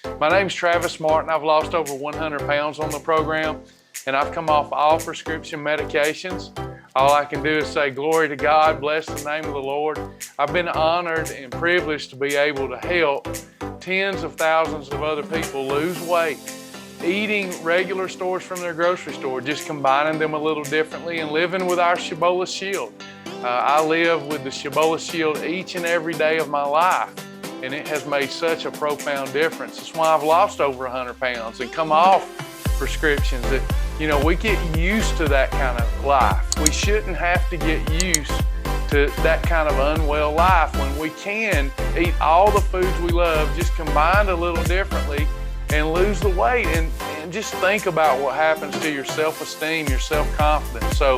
My name's Travis Martin. I've lost over 100 pounds on the program, and I've come off all prescription medications. All I can do is say glory to God, bless the name of the Lord. I've been honored and privileged to be able to help tens of thousands of other people lose weight, eating regular stores from their grocery store, just combining them a little differently and living with our Shibboleth Shield. I live with the Shibboleth Shield each and every day of my life, and it has made such a profound difference. That's why I've lost over 100 pounds and come off prescriptions. That, we get used to that kind of life. We shouldn't have to get used to that kind of unwell life when we can eat all the foods we love, just combined a little differently, and lose the weight, and just think about what happens to your self-esteem, your self-confidence. So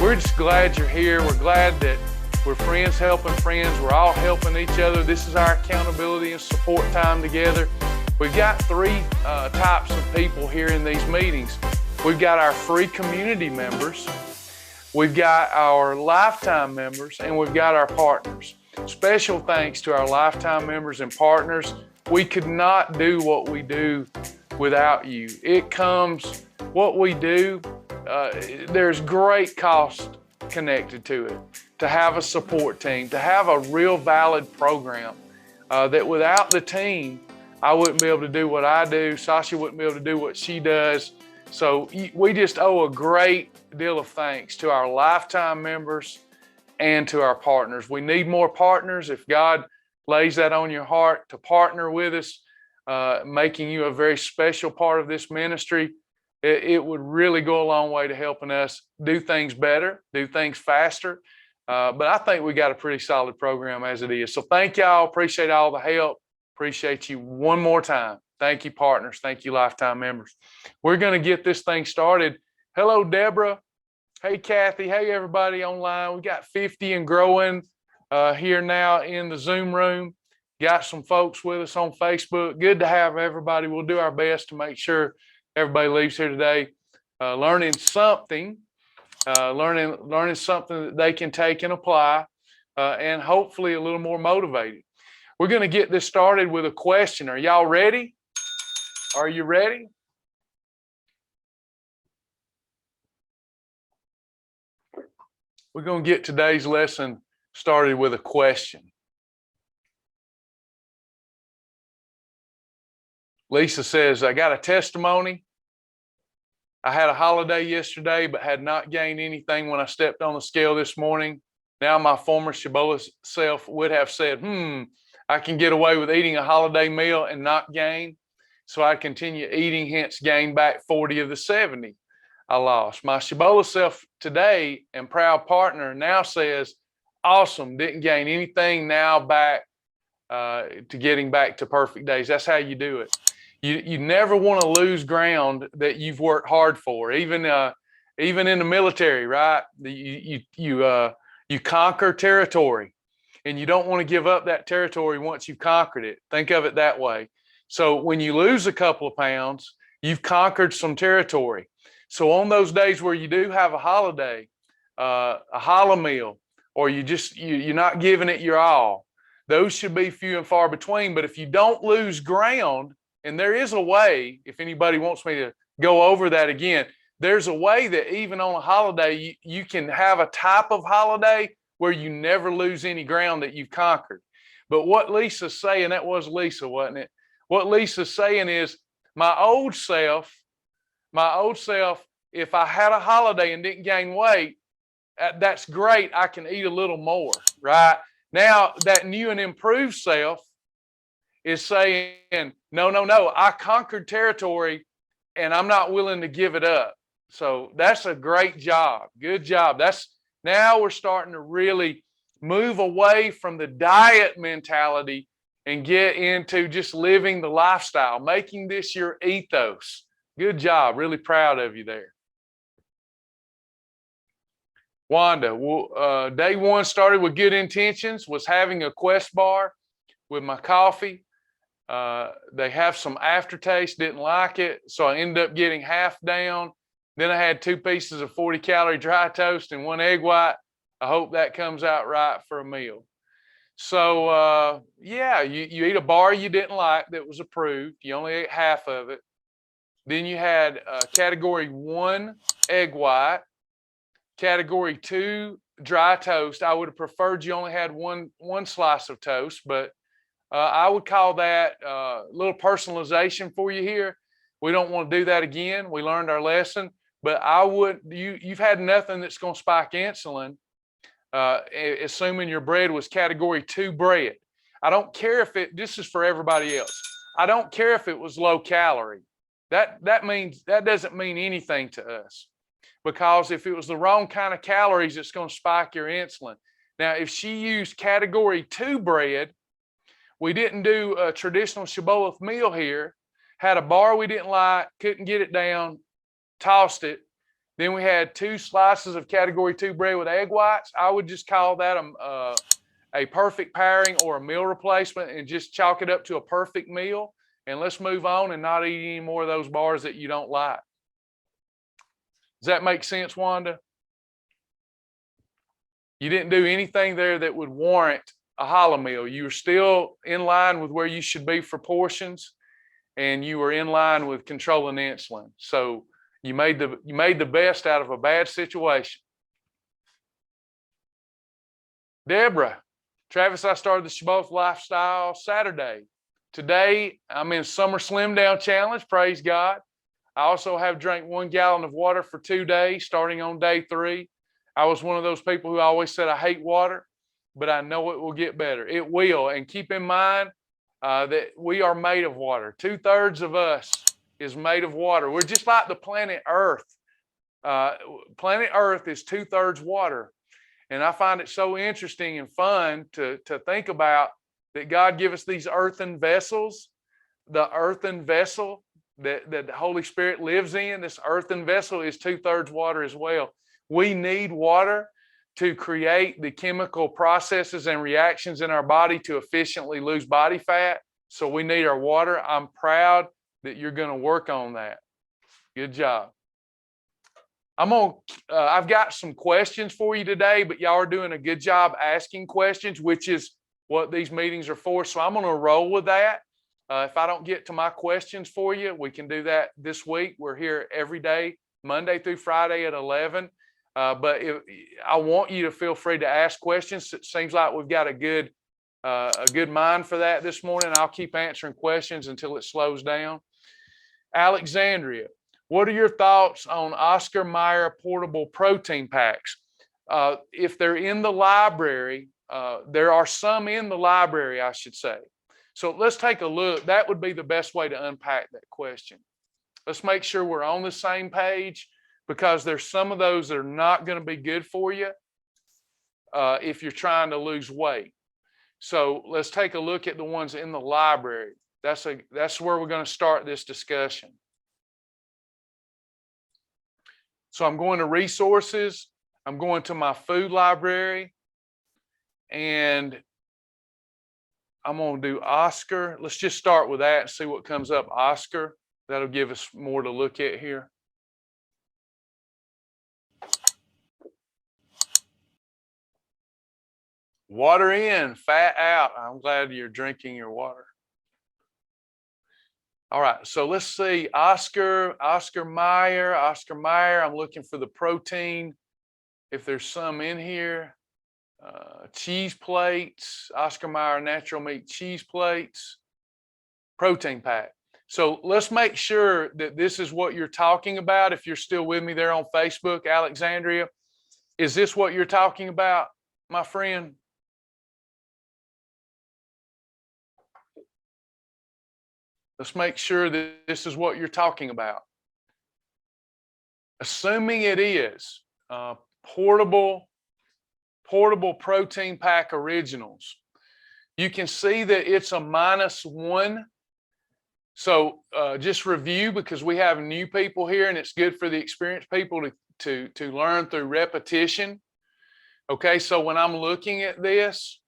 we're just glad you're here. We're glad that we're friends helping friends. We're all helping each other. This is our accountability and support time together. We've got three types of people here in these meetings. We've got our free community members, we've got our lifetime members, and we've got our partners. Special thanks to our lifetime members and partners. We could not do what we do without you. What we do, there's great cost connected to it. To have a support team, to have a real valid program, that without the team, I wouldn't be able to do what I do. Sasha wouldn't be able to do what she does. So we just owe a great deal of thanks to our lifetime members and to our partners. We need more partners. If God lays that on your heart to partner with us, making you a very special part of this ministry, it would really go a long way to helping us do things better, do things faster. But I think we got a pretty solid program as it is. So thank y'all. Appreciate all the help. Appreciate you one more time. Thank you, partners. Thank you, lifetime members. We're going to get this thing started. Hello, Deborah. Hey, Kathy. Hey, everybody online. We got 50 and growing here now in the Zoom room. Got some folks with us on Facebook. Good to have everybody. We'll do our best to make sure everybody leaves here today learning something that they can take and apply, and hopefully a little more motivated. We're going to get this started with a question. Are y'all ready? Are you ready? We're going to get today's lesson started with a question. Lisa says, I got a testimony. I had a holiday yesterday, but had not gained anything when I stepped on the scale this morning. Now my former Shibboleth self would have said, I can get away with eating a holiday meal and not gain. So I continue eating, hence gain back 40 of the 70 I lost. My Shibboleth self today and proud partner now says, awesome, didn't gain anything, now back to getting back to perfect days. That's how you do it. You never want to lose ground that you've worked hard for, even in the military, right? You conquer territory, and you don't want to give up that territory once you've conquered it. Think of it that way. So when you lose a couple of pounds, you've conquered some territory. So on those days where you do have a holiday, a challah meal, or you're not giving it your all, those should be few and far between. But if you don't lose ground, and there is a way, if anybody wants me to go over that again, there's a way that even on a holiday, you can have a type of holiday where you never lose any ground that you've conquered. But what Lisa's saying, that was Lisa, wasn't it? What Lisa's saying is, my old self, if I had a holiday and didn't gain weight, that's great. I can eat a little more, right? Now, that new and improved self is saying, no, I conquered territory and I'm not willing to give it up. So that's a great job. Good job. Now we're starting to really move away from the diet mentality and get into just living the lifestyle, making this your ethos. Good job. Really proud of you there. Wanda, day one started with good intentions, was having a Quest bar with my coffee. They have some aftertaste, didn't like it, so I ended up getting half down. Then I had 2 pieces of 40-calorie dry toast and 1 egg white. I hope that comes out right for a meal. So, yeah, you eat a bar you didn't like that was approved. You only ate half of it. Then you had category 1 egg white, category 2 dry toast. I would have preferred you only had one slice of toast, but I would call that a little personalization for you here. We don't want to do that again. We learned our lesson, but you've had nothing that's going to spike insulin, assuming your bread was category 2 bread. I don't care if this is for everybody else. I don't care if it was low calorie. That doesn't mean anything to us, because if it was the wrong kind of calories, it's going to spike your insulin. Now, if she used category 2 bread, we didn't do a traditional Shibboleth meal here, had a bar we didn't like, couldn't get it down, tossed it. Then we had 2 slices of category 2 bread with egg whites. I would just call that a perfect pairing or a meal replacement, and just chalk it up to a perfect meal. And let's move on and not eat any more of those bars that you don't like. Does that make sense, Wanda? You didn't do anything there that would warrant a hollow meal. You were still in line with where you should be for portions, and you were in line with controlling insulin. So you made the best out of a bad situation. Deborah, Travis, I started the Shibboleth Lifestyle Saturday. Today, I'm in Summer Slim Down Challenge, praise God. I also have drank 1 gallon of water for 2 days, starting on day 3. I was one of those people who always said I hate water, but I know it will get better. It will. And keep in mind that we are made of water. 2/3 of us is made of water. We're just like the planet Earth. Planet Earth is 2/3 water. And I find it so interesting and fun to think about that God give us these earthen vessels, the earthen vessel that the Holy Spirit lives in. This earthen vessel is 2/3 water as well. We need water to create the chemical processes and reactions in our body to efficiently lose body fat. So we need our water. I'm proud that you're going to work on that. Good job. I've got some questions for you today, but y'all are doing a good job asking questions, which is what these meetings are for. So I'm going to roll with that. If I don't get to my questions for you, we can do that this week. We're here every day, Monday through Friday at 11. But I want you to feel free to ask questions. It seems like we've got a good mind for that this morning. I'll keep answering questions until it slows down. Alexandria, what are your thoughts on Oscar Mayer portable protein packs? If they're in the library, there are some in the library, I should say. So let's take a look. That would be the best way to unpack that question. Let's make sure we're on the same page, because there's some of those that are not going to be good for you if you're trying to lose weight. So let's take a look at the ones in the library. That's where we're going to start this discussion. So I'm going to resources. I'm going to my food library, and I'm going to do Oscar. Let's just start with that and see what comes up. Oscar. That'll give us more to look at here. Water in, fat out. I'm glad you're drinking your water. All right, so let's see. Oscar Mayer. I'm looking for the protein. If there's some in here. Cheese plates, Oscar Mayer natural meat cheese plates, protein pack. So let's make sure that this is what you're talking about. If you're still with me there on Facebook, Alexandria, is this what you're talking about, my friend? Let's make sure that this is what you're talking about. Assuming it is portable protein pack originals, you can see that it's a -1. So just review, because we have new people here, and it's good for the experienced people to learn through repetition. Okay, so when I'm looking at this,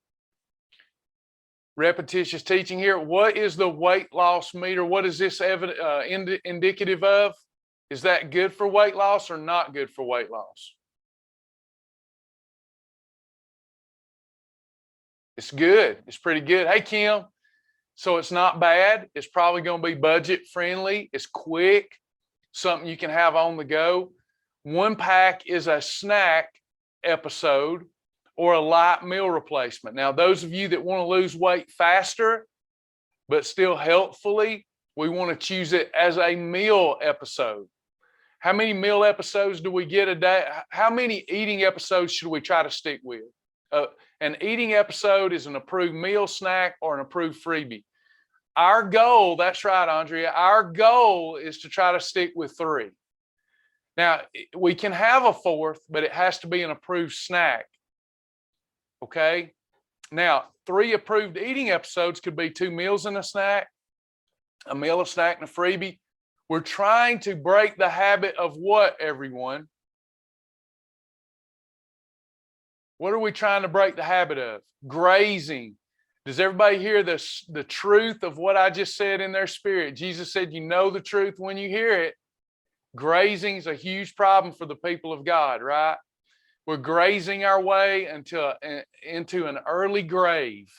repetitious teaching here, what is the weight loss meter? What is this indicative of? Is that good for weight loss or not good for weight loss? It's good. It's pretty good. Hey, Kim. So it's not bad. It's probably going to be budget friendly. It's quick, something you can have on the go. One pack is a snack episode or a light meal replacement. Now, those of you that want to lose weight faster, but still healthfully, we want to choose it as a meal episode. How many meal episodes do we get a day? How many eating episodes should we try to stick with? An eating episode is an approved meal, snack, or an approved freebie. Our goal, that's right, Andrea, our goal is to try to stick with 3. Now, we can have a 4th, but it has to be an approved snack. Okay? Now, 3 approved eating episodes could be 2 meals and a snack, a meal, a snack, and a freebie. We're trying to break the habit of what, everyone? What are we trying to break the habit of? Grazing. Does everybody hear the truth of what I just said in their spirit? Jesus said, you know the truth when you hear it. Grazing is a huge problem for the people of God, right? We're grazing our way into an early grave.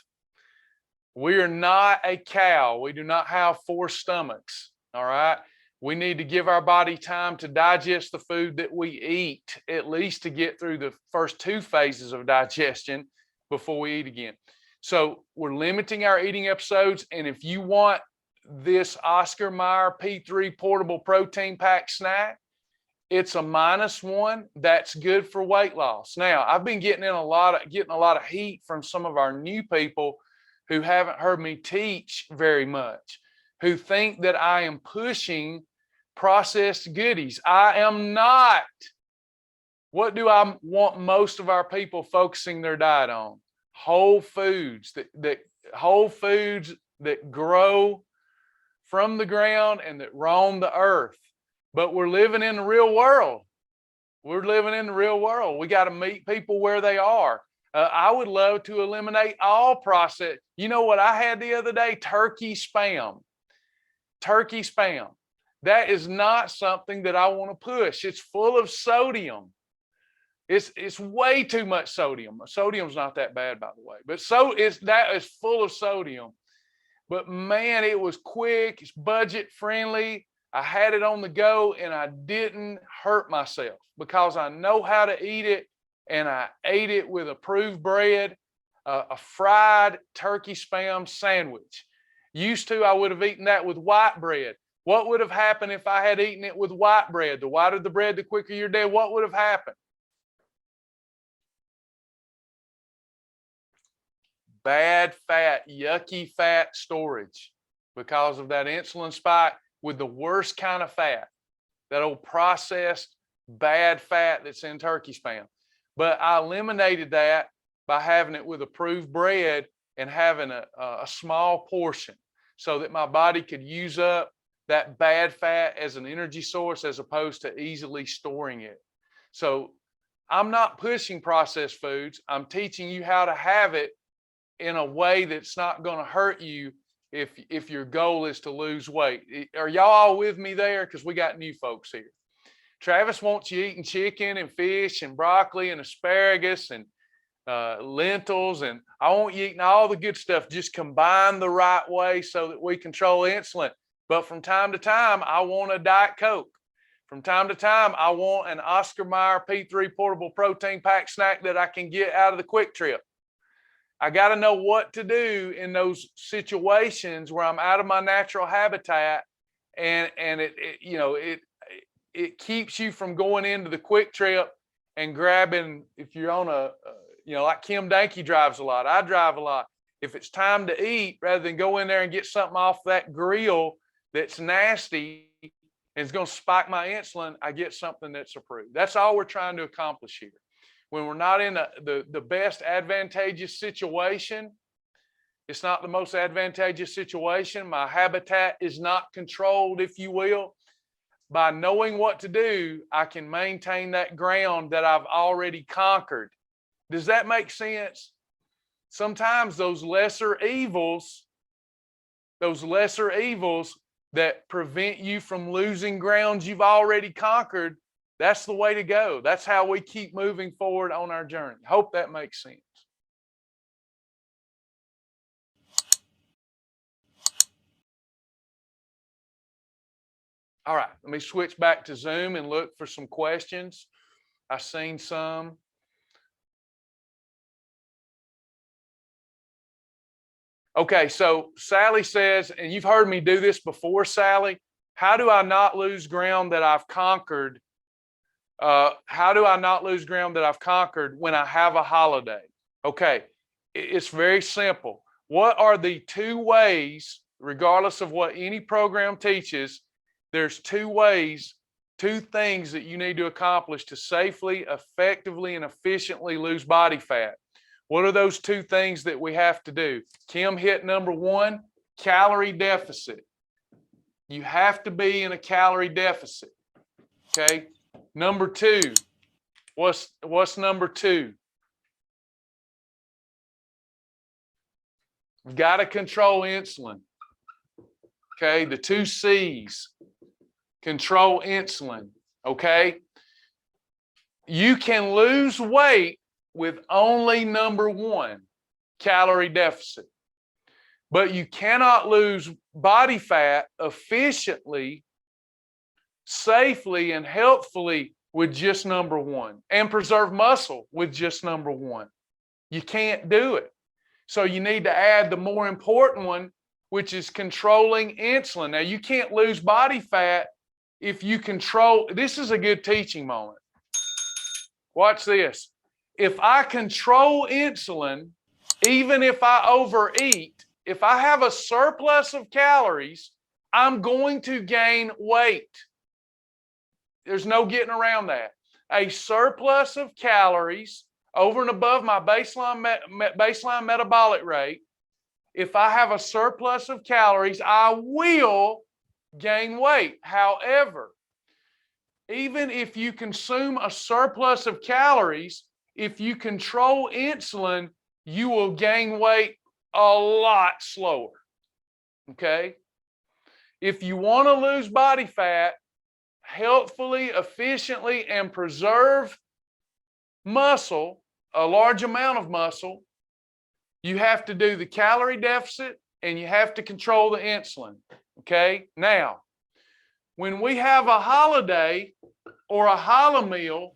We are not a cow. We do not have 4 stomachs, all right? We need to give our body time to digest the food that we eat, at least to get through the first 2 phases of digestion before we eat again. So we're limiting our eating episodes. And if you want this Oscar Mayer P3 portable protein pack snack, it's a -1. That's good for weight loss. Now, I've been getting a lot of heat from some of our new people who haven't heard me teach very much, who think that I am pushing processed goodies. I am not. What do I want most of our people focusing their diet on? Whole foods that grow from the ground and that roam the earth. But we're living in the real world. We're living in the real world. We got to meet people where they are. I would love to eliminate all processed. You know what I had the other day? Turkey spam. Turkey spam. That is not something that I want to push. It's full of sodium. It's way too much sodium. Sodium's not that bad, by the way, but that is full of sodium. But man, it was quick. It's budget friendly. I had it on the go and I didn't hurt myself because I know how to eat it, and I ate it with approved bread, a fried turkey spam sandwich. Used to, I would have eaten that with white bread. What would have happened if I had eaten it with white bread? The whiter the bread, the quicker you're dead. What would have happened? Bad fat, yucky fat storage because of that insulin spike with the worst kind of fat, that old processed bad fat that's in turkey spam. But I eliminated that by having it with approved bread and having a small portion so that my body could use up that bad fat as an energy source as opposed to easily storing it. So I'm not pushing processed foods. I'm teaching you how to have it in a way that's not going to hurt you if your goal is to lose weight. Are y'all all with me there? Because we got new folks here. Travis wants you eating chicken and fish and broccoli and asparagus and lentils, and I want you eating all the good stuff, just combine the right way so that we control insulin. But from time to time, I want a Diet Coke. From time to time, I want an Oscar Mayer P3 portable protein pack snack that I can get out of the Quick Trip. I got to know what to do in those situations where I'm out of my natural habitat, and it keeps you from going into the Quick Trip and grabbing. If you're on like Kim Danke drives a lot, I drive a lot. If it's time to eat, rather than go in there and get something off that grill that's nasty and it's going to spike my insulin, I get something that's approved. That's all we're trying to accomplish here. When we're not in the best advantageous situation, it's not the most advantageous situation. My habitat is not controlled, if you will. By knowing what to do, I can maintain that ground that I've already conquered. Does that make sense? Sometimes those lesser evils that prevent you from losing grounds you've already conquered, that's the way to go. That's how we keep moving forward on our journey. Hope that makes sense. All right, let me switch back to Zoom and look for some questions. I've seen some. Okay, so Sally says, and you've heard me do this before, Sally, how do I not lose ground that I've conquered? How do I not lose ground that I've conquered when I have a holiday? Okay, it's very simple. What are the two ways, regardless of what any program teaches, there's two ways, two things that you need to accomplish to safely, effectively, and efficiently lose body fat. What are those two things that we have to do? Kim hit number one, calorie deficit. You have to be in a calorie deficit. Okay. Number two, what's number two? We've got to control insulin. Okay, the two C's. Control insulin. Okay. You can lose weight with only number one, calorie deficit. But you cannot lose body fat efficiently, safely, and healthfully with just number one, and preserve muscle with just number one. You can't do it. So you need to add the more important one, which is controlling insulin. Now, you can't lose body fat if you control. This is a good teaching moment. Watch this. If I control insulin, even if I overeat, if I have a surplus of calories, I'm going to gain weight. There's no getting around that. A surplus of calories over and above my baseline metabolic rate, if I have a surplus of calories, I will gain weight. However, even if you consume a surplus of calories, if you control insulin, you will gain weight a lot slower. Okay? If you want to lose body fat healthfully, efficiently, and preserve muscle, a large amount of muscle, you have to do the calorie deficit and you have to control the insulin. Okay? Now, when we have a holiday or a challah meal,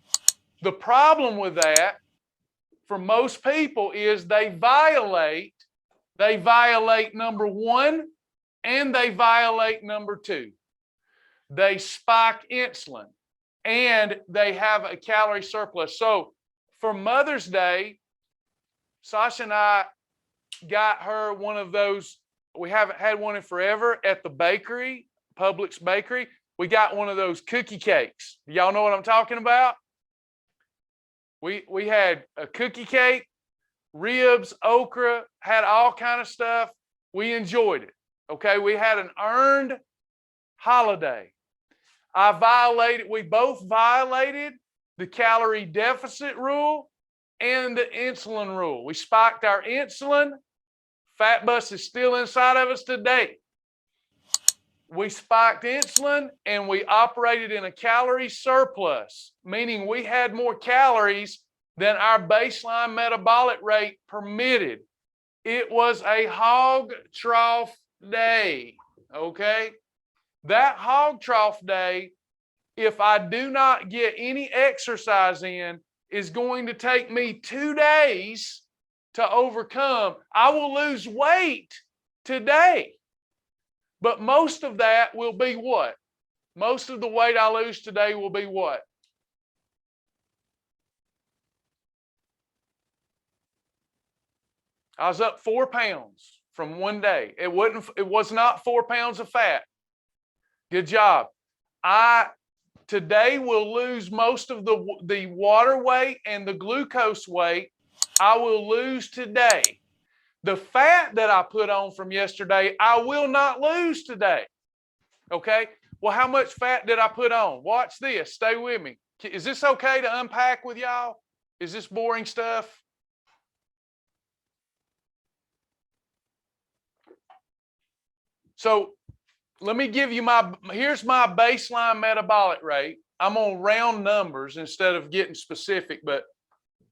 the problem with that for most people is they violate number one and they violate number two. They spike insulin and they have a calorie surplus. So for Mother's Day, Sasha and I got her one of those. We haven't had one in forever at the bakery, Publix Bakery. We got one of those cookie cakes. Y'all know what I'm talking about? We had a cookie cake, ribs, okra, had all kind of stuff. We enjoyed it. Okay, we had an earned holiday. We both violated the calorie deficit rule and the insulin rule. We spiked our insulin. Fat bus is still inside of us today. We spiked insulin and we operated in a calorie surplus, meaning we had more calories than our baseline metabolic rate permitted. It was a hog trough day, okay? That hog trough day, if I do not get any exercise in, is going to take me 2 days to overcome. I will lose weight today. But most of that will be what? Most of the weight I lose today will be what? I was up 4 pounds from one day. It was not 4 pounds of fat. Good job. I today will lose most of the water weight and the glucose weight. I will lose today. The fat that I put on from yesterday, I will not lose today. Okay? Well, how much fat did I put on? Watch this. Stay with me. Is this okay to unpack with y'all? Is this boring stuff? So let me give you here's my baseline metabolic rate. I'm on round numbers instead of getting specific, but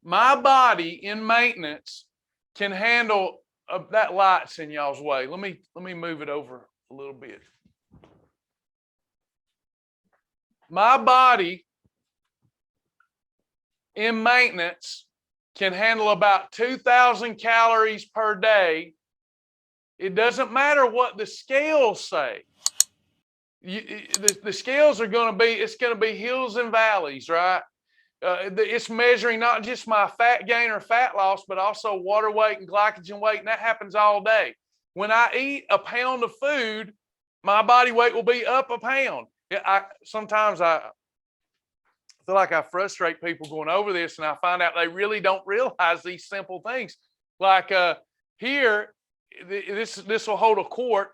my body in maintenance can handle that light's in y'all's way. Let me move it over a little bit. My body in maintenance can handle about 2,000 calories per day. It doesn't matter what the scales say. The scales are going to be, it's going to be hills and valleys, right? It's measuring not just my fat gain or fat loss, but also water weight and glycogen weight, and that happens all day. When I eat a pound of food, my body weight will be up a pound. Sometimes I feel like I frustrate people going over this, and I find out they really don't realize these simple things. Like here, this will hold a quart.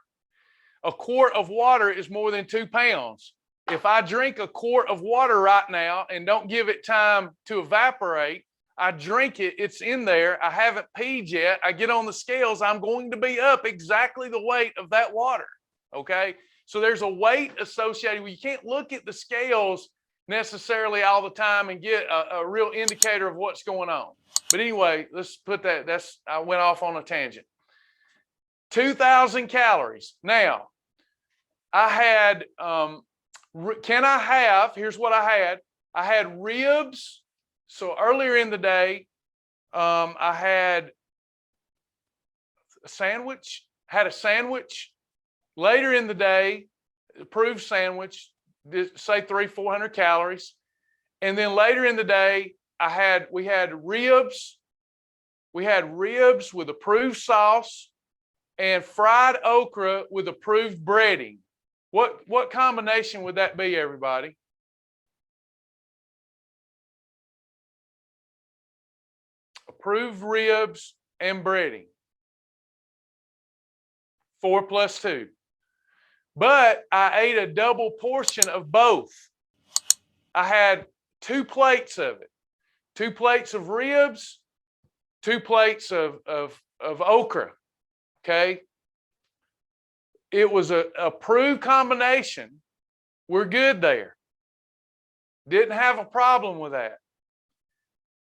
A quart of water is more than 2 pounds. If I drink a quart of water right now and don't give it time to evaporate, I drink it, it's in there, I haven't peed yet, I get on the scales, I'm going to be up exactly the weight of that water, okay? So there's a weight associated with, you can't look at the scales necessarily all the time and get a real indicator of what's going on. But anyway, let's put that, I went off on a tangent. 2,000 calories. Now, I had, here's what I had ribs. So earlier in the day, I had a sandwich. Later in the day, approved sandwich, say 300-400 calories. And then later in the day, we had ribs. We had ribs with approved sauce and fried okra with approved breading. What combination would that be, everybody? Approved ribs and breading. 4 + 2. But I ate a double portion of both. I had 2 plates of it. 2 plates of ribs, 2 plates of okra. Okay? It was an approved combination. We're good there. Didn't have a problem with that.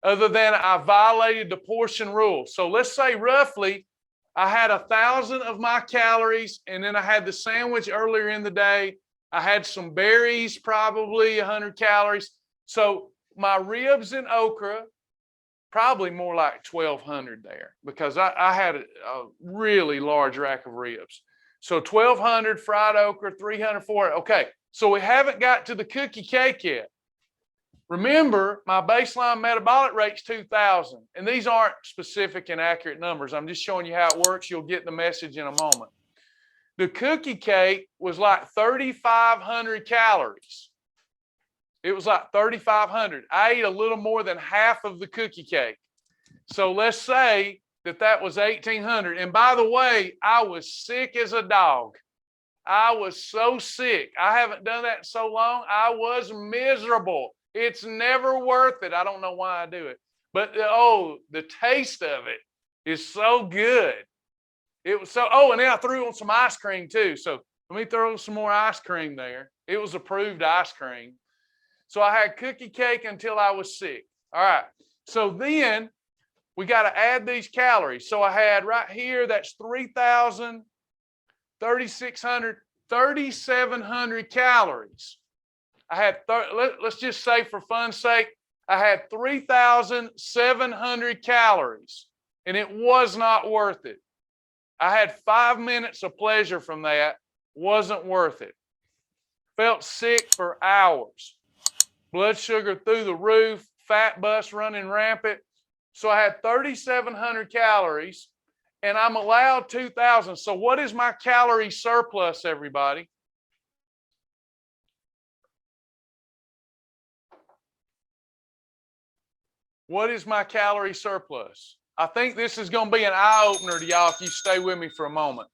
Other than I violated the portion rule. So let's say roughly I had 1,000 of my calories, and then I had the sandwich earlier in the day. I had some berries, probably 100 calories. So my ribs and okra, probably more like 1,200 there, because I had a really large rack of ribs. So 1,200 fried okra, 300, 400. Okay, so we haven't got to the cookie cake yet. Remember, my baseline metabolic rate's 2,000, and these aren't specific and accurate numbers. I'm just showing you how it works. You'll get the message in a moment. The cookie cake was like 3,500 calories. It was like 3,500. I ate a little more than half of the cookie cake. So let's say that was 1,800. And by the way, I was sick as a dog. I was so sick. I haven't done that in so long. I was miserable. It's never worth it. I don't know why I do it. But the taste of it is so good. It was so, and then I threw on some ice cream too. So let me throw some more ice cream there. It was approved ice cream. So I had cookie cake until I was sick. All right. So then we got to add these calories. So I had right here, that's 3,000, 3,600, 3,700 calories. I had, let's just say for fun's sake, I had 3,700 calories, and it was not worth it. I had 5 minutes of pleasure from that. Wasn't worth it. Felt sick for hours. Blood sugar through the roof, fat bus running rampant. So I had 3,700 calories, and I'm allowed 2,000. So what is my calorie surplus, everybody? What is my calorie surplus? I think this is going to be an eye-opener to y'all if you stay with me for a moment.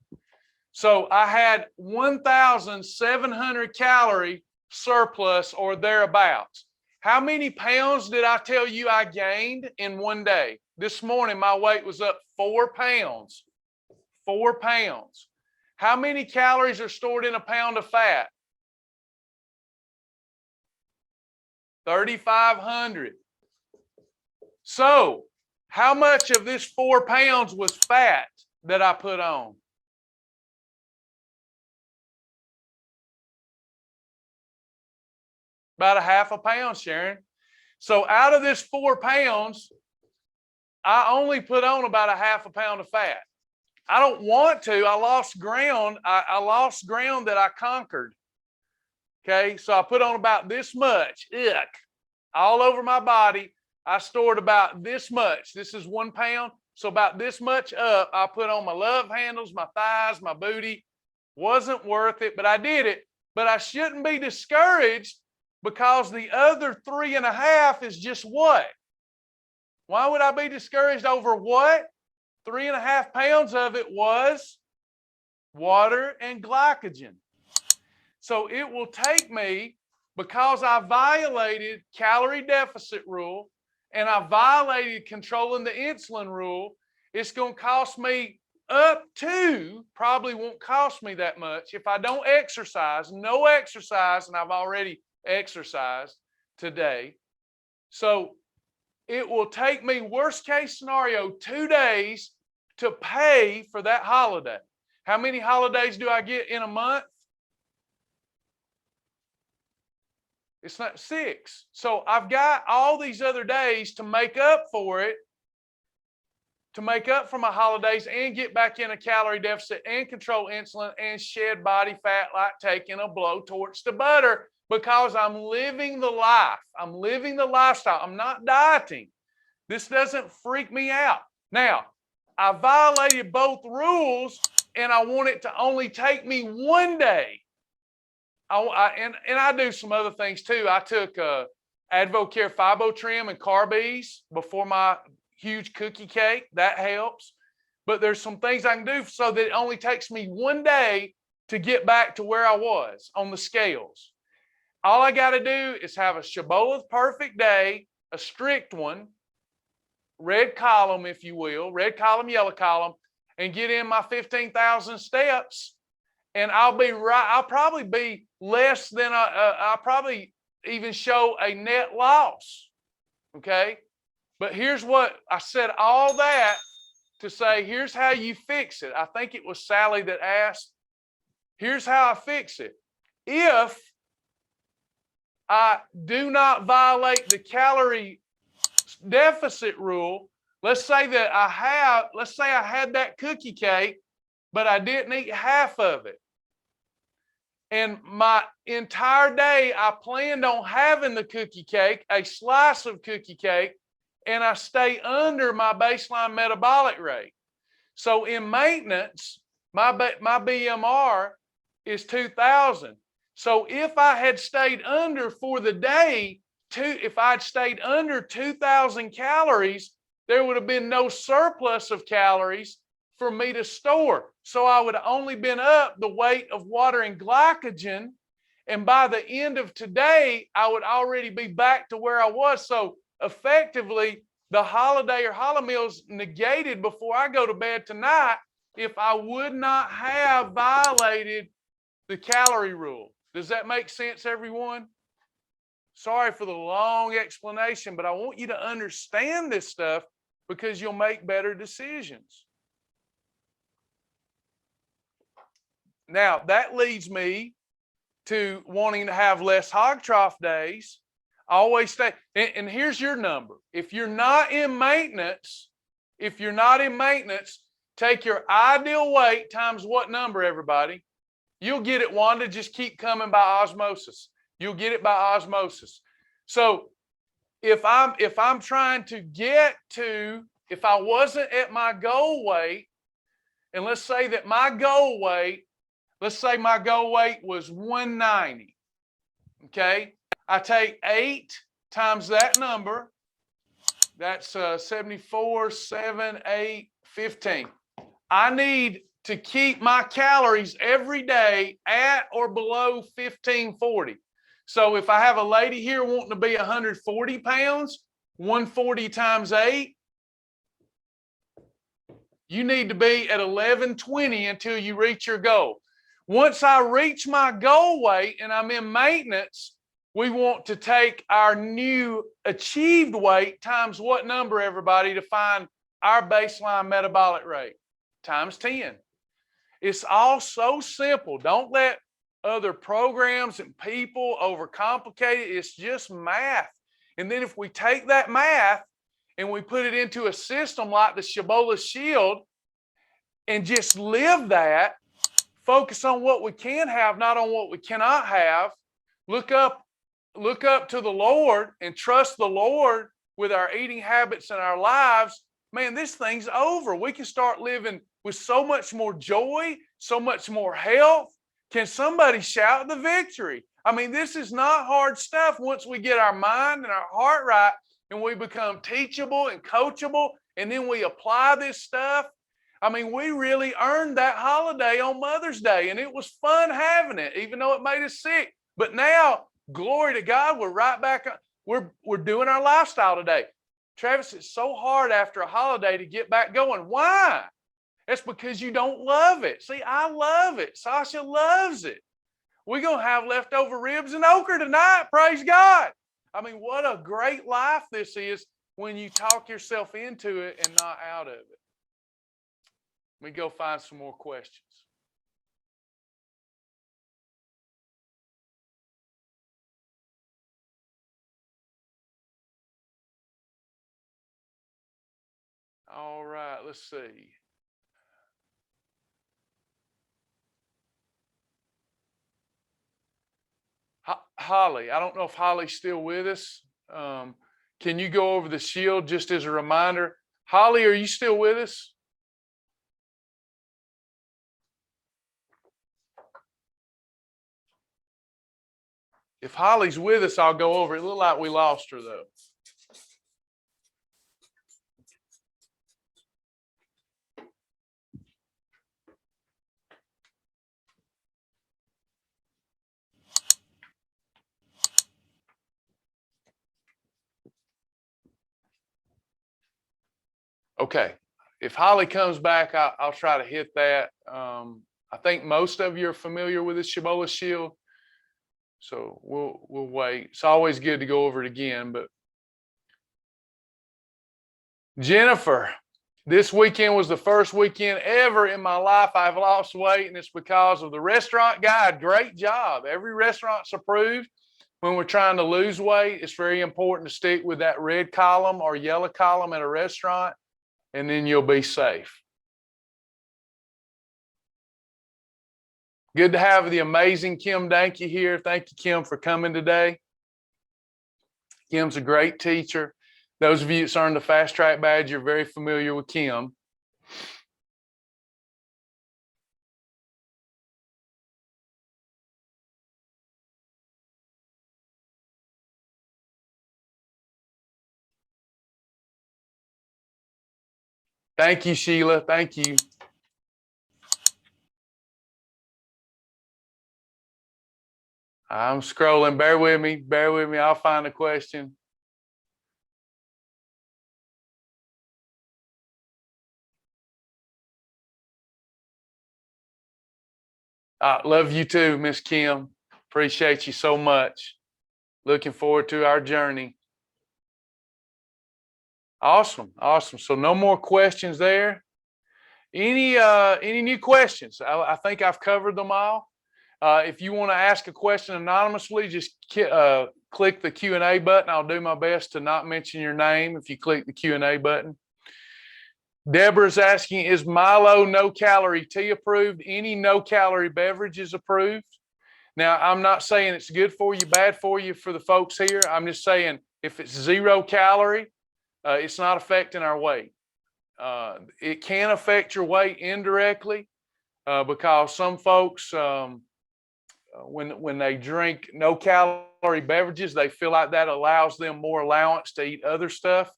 So I had 1,700 calorie surplus or thereabouts. How many pounds did I tell you I gained in one day? This morning, my weight was up 4 pounds. 4 pounds. How many calories are stored in a pound of fat? 3,500. So, how much of this 4 pounds was fat that I put on? About a half a pound, Sharon. So out of this 4 pounds, I only put on about a half a pound of fat. I don't want to. I lost ground. I lost ground that I conquered. Okay, so I put on about this much. Ick. All over my body. I stored about this much. This is 1 pound. So about this much up, I put on my love handles, my thighs, my booty. Wasn't worth it, but I did it. But I shouldn't be discouraged because the other 3.5 is just what? Why would I be discouraged over what? 3.5 pounds of it was water and glycogen. So it will take me, because I violated calorie deficit rule and I violated controlling the insulin rule, it's going to cost me up to, probably won't cost me that much if I don't exercise, no exercise, and I've already exercised today. So it will take me, worst case scenario, 2 days to pay for that holiday. How many holidays do I get in a month? It's not 6. So I've got all these other days to make up for it, to make up for my holidays and get back in a calorie deficit and control insulin and shed body fat like taking a blowtorch to butter, because I'm living the life. I'm living the lifestyle. I'm not dieting. This doesn't freak me out. Now, I violated both rules and I want it to only take me 1 day. And I do some other things too. I took Advocare Fibotrim and Carbes before my huge cookie cake. That helps. But there's some things I can do so that it only takes me 1 day to get back to where I was on the scales. All I got to do is have a Shibboleth perfect day, a strict one, red column, if you will, red column, yellow column, and get in my 15,000 steps. And I'll be right. I'll probably be less than I'll probably even show a net loss. Okay. But here's what I said, all that to say, here's how you fix it. I think it was Sally that asked, here's how I fix it. If I do not violate the calorie deficit rule, let's say I had that cookie cake, but I didn't eat half of it. And my entire day, I planned on having the cookie cake, a slice of cookie cake, and I stay under my baseline metabolic rate. So in maintenance, my BMR is 2,000. So if I had stayed under for the day, if I'd stayed under 2,000 calories, there would have been no surplus of calories for me to store. So I would have only been up the weight of water and glycogen. And by the end of today, I would already be back to where I was. So effectively, the holiday or holiday meals negated before I go to bed tonight if I would not have violated the calorie rule. Does that make sense, everyone? Sorry for the long explanation, but I want you to understand this stuff because you'll make better decisions. Now, that leads me to wanting to have less hog trough days. Always stay, and here's your number. If you're not in maintenance, take your ideal weight times what number, everybody? You'll get it, Wanda. Just keep coming by osmosis. You'll get it by osmosis. So if I'm trying to get to, if I wasn't at my goal weight, and let's say my goal weight was 190. Okay. I take 8 times that number. That's 74, 7, 8, 15. I need to keep my calories every day at or below 1540. So if I have a lady here wanting to be 140 pounds, 140 times 8, you need to be at 1120 until you reach your goal. Once I reach my goal weight and I'm in maintenance, we want to take our new achieved weight times what number, everybody, to find our baseline metabolic rate? Times 10. It's all so simple. Don't let other programs and people, overcomplicate it. It's just math. And then if we take that math and we put it into a system like the Shibboleth Shield and just live that, focus on what we can have, not on what we cannot have, look up to the Lord and trust the Lord with our eating habits and our lives, man, this thing's over. We can start living with so much more joy, so much more health. Can somebody shout the victory? I mean, this is not hard stuff once we get our mind and our heart right and we become teachable and coachable, and then we apply this stuff. I mean, we really earned that holiday on Mother's Day, and it was fun having it, even though it made us sick. But now, glory to God, we're right back. We're doing our lifestyle today. Travis, it's so hard after a holiday to get back going. Why? It's because you don't love it. See, I love it. Sasha loves it. We're going to have leftover ribs and okra tonight. Praise God. I mean, what a great life this is when you talk yourself into it and not out of it. Let me go find some more questions. All right, let's see. Holly, I don't know if Holly's still with us. Can you go over the shield just as a reminder? Holly, are you still with us? If Holly's with us, I'll go over it. It looked like we lost her, though. Okay. If Holly comes back, I'll try to hit that. I think most of you are familiar with the Shibboleth Shield, so we'll wait. It's always good to go over it again. But Jennifer, this weekend was the first weekend ever in my life I've lost weight, and it's because of the restaurant guide. Great job. Every restaurant's approved. When we're trying to lose weight, it's very important to stick with that red column or yellow column at a restaurant, and then you'll be safe. Good to have the amazing Kim Danke here. Thank you, Kim, for coming today. Kim's a great teacher. Those of you that's earned the Fast Track badge, you're very familiar with Kim. Thank you, Sheila. Thank you. I'm scrolling. Bear with me. Bear with me. I'll find a question. Love you too, Miss Kim. Appreciate you so much. Looking forward to our journey. Awesome. Awesome. So no more questions there. Any new questions? I think I've covered them all. If you want to ask a question anonymously, just click the Q&A button. I'll do my best to not mention your name if you click the Q&A button. Deborah's asking, is Milo no-calorie tea approved? Any no-calorie beverage is approved. Now, I'm not saying it's good for you, bad for you for the folks here. I'm just saying if it's 0 calorie, it's not affecting our weight. It can affect your weight indirectly because some folks, when they drink no-calorie beverages, they feel like that allows them more allowance to eat other stuff.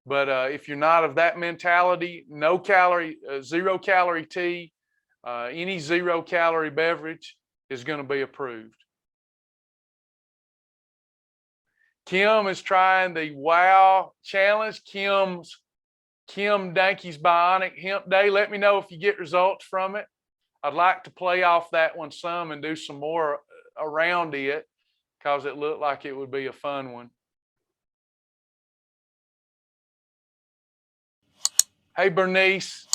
But if you're not of that mentality, no calorie, 0 calorie tea, any 0 calorie beverage is going to be approved. Kim is trying the WOW challenge. Kim Danke's Bionic Hemp Day. Let me know if you get results from it. I'd like to play off that one some and do some more around it because it looked like it would be a fun one. Hey, Bernice.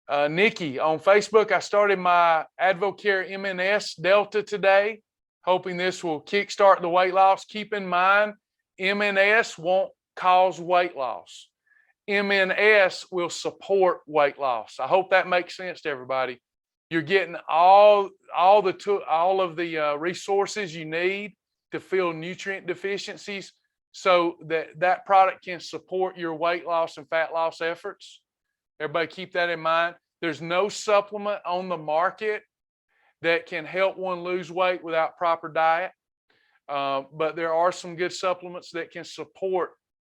Nikki, on Facebook, I started my AdvoCare MNS Delta today, hoping this will kickstart the weight loss. Keep in mind, MNS won't cause weight loss. MNS will support weight loss. I hope that makes sense to everybody. You're getting all of the resources you need to fill nutrient deficiencies so that product can support your weight loss and fat loss efforts. Everybody keep that in mind. There's no supplement on the market that can help one lose weight without proper diet. But there are some good supplements that can support